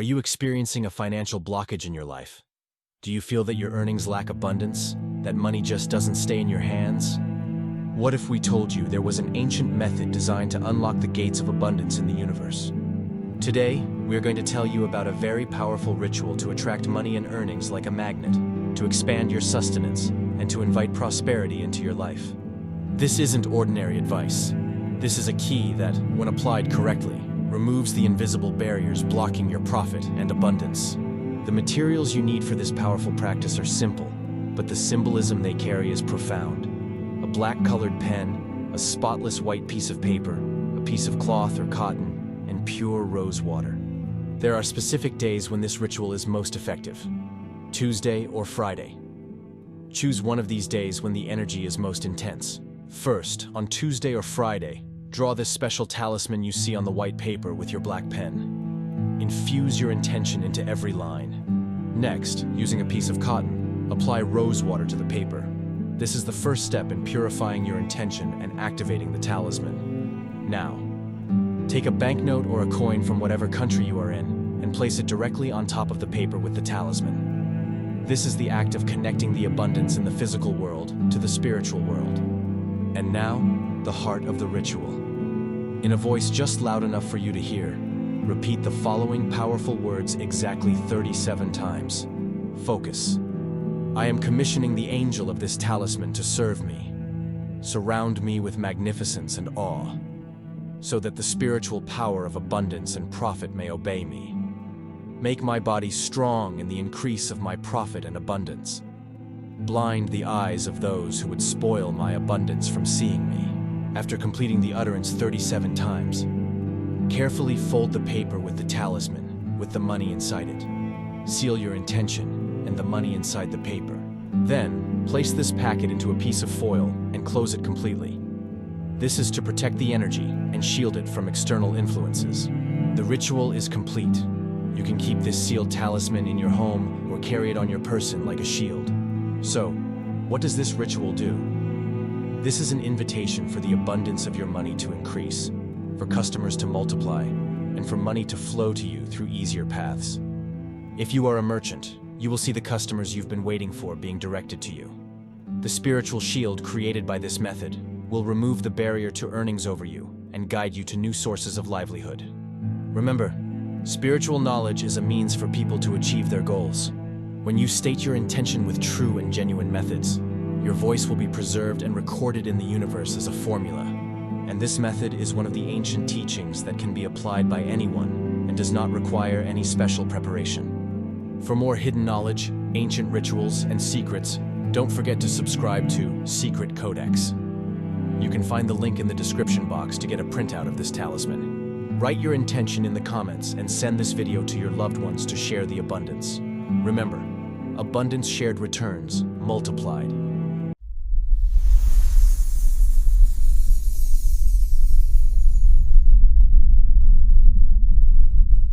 you experiencing a financial blockage in your life? Do you feel that your earnings lack abundance, that money just doesn't stay in your hands? What if we told you there was an ancient method designed to unlock the gates of abundance in the universe? Today, we're going to tell you about a very powerful ritual to attract money and earnings like a magnet, to expand your sustenance, and to invite prosperity into your life. This isn't ordinary advice. This is a key that, when applied correctly, removes the invisible barriers blocking your profit and abundance. The materials you need for this powerful practice are simple, but the symbolism they carry is profound. A black-colored pen, a spotless white piece of paper, a piece of cloth or cotton, and pure rose water. There are specific days when this ritual is most effective: Tuesday or Friday. Choose one of these days when the energy is most intense. First, on Tuesday or Friday, draw this special talisman you see on the white paper with your black pen. Infuse your intention into every line. Next, using a piece of cotton, apply rose water to the paper. This is the first step in purifying your intention and activating the talisman. Now, take a banknote or a coin from whatever country you are in and place it directly on top of the paper with the talisman. This is the act of connecting the abundance in the physical world to the spiritual world. And now, the heart of the ritual. In a voice just loud enough for you to hear, repeat the following powerful words exactly 37 times. Focus. I am commissioning the angel of this talisman to serve me. Surround me with magnificence and awe, so that the spiritual power of abundance and profit may obey me. Make my body strong in the increase of my profit and abundance. Blind the eyes of those who would spoil my abundance from seeing me. After completing the utterance 37 times, carefully fold the paper with the talisman, with the money inside it. Seal your intention and the money inside the paper. Then, place this packet into a piece of foil and close it completely. This is to protect the energy and shield it from external influences. The ritual is complete. You can keep this sealed talisman in your home or carry it on your person like a shield. So, what does this ritual do? This is an invitation for the abundance of your money to increase, for customers to multiply, and for money to flow to you through easier paths. If you are a merchant, you will see the customers you've been waiting for being directed to you. The spiritual shield created by this method will remove the barrier to earnings over you and guide you to new sources of livelihood. Remember, spiritual knowledge is a means for people to achieve their goals. When you state your intention with true and genuine methods, your voice will be preserved and recorded in the universe as a formula. And this method is one of the ancient teachings that can be applied by anyone and does not require any special preparation. For more hidden knowledge, ancient rituals, and secrets, don't forget to subscribe to Secret Codex. You can find the link in the description box to get a printout of this talisman. Write your intention in the comments and send this video to your loved ones to share the abundance. Remember, abundance shared returns, multiplied.